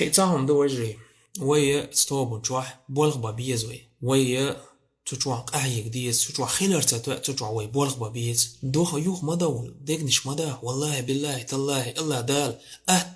خيتاهم دو وجري ويا ستوب جواح بولغ بابيزوي ويا تجوا قايق ديس تجوا خيلر تجوا وي بولغ بابيز دوخ يوخ مدول ديقنش مدا والله بالله تالله إلا دال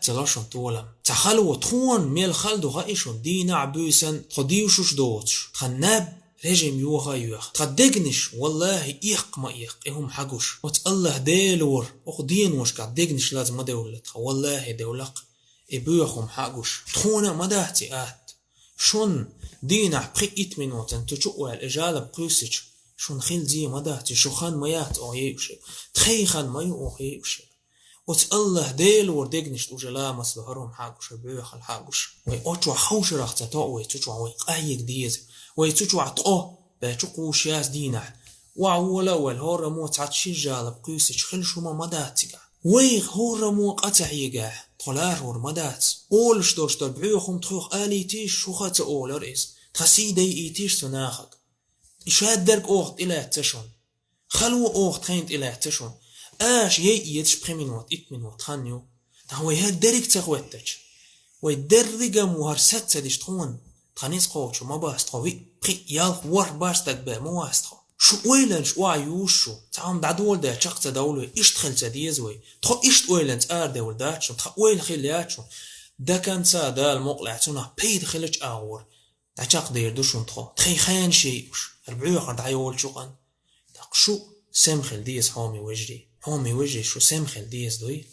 تلاشن طولا تخلو تخون ميل خلدو غايشون دينا عبوسن تخديوشوش دوتش خناب رجم يوغا يوغ تخدقنش والله إيق ما إيق إهم حقوش وت الله ديلور أخدين وش قاعد دقنش لازم مدولت والله دولق إبوخم حقوش تخونا مدهتي شون دينا بقيت منوتن تشوق الإجالة بقيسج شون خيل زي مدهتي شو خان ميات أو يوشي تخي خان ميو أو يوشي وت الله ديل وردقنش وجلا مسلهرهم حقوش بيوخ الحقوش وي أوتوا خوش راح تتوي تشوا وي قايق ديز وي تشوا تقو بتشقو شياس دينا وعولا والهور موت عتشي جالة بقيسج خيل شو ما مدهتي ويغ هور مو قطع يقع طلار هور مدات أولش دوش تربعوخم تخوخ آلي تيش شوخات أولر إس تخسيدي إيتيش سناخك إشاد درك أوخت إلا تشون خلو أوخت خينت إلا تشون يتش بخمينوات إتمنوات خانيو تهو يهاد درك تخوتش ويدرق مهرسات سدش تخون تخانيس قوتشو ما باست خوي بخي يالخ ور باستك با مواستخو شو ويلنش وعيوشو تعام دعدول دا شقت دولو اشتخل تديزوي تخو اشت ويلنش دول داتشو تخو ويل خلياتشو دا كان سا دا المقلعتونا بيد خلج آور دا شاق دير دوشون تخو تخي خان شيوش البعيو خرد عيول شوقان تاق شو سمخل ديز حومي وجري شو سمخل ديز دوي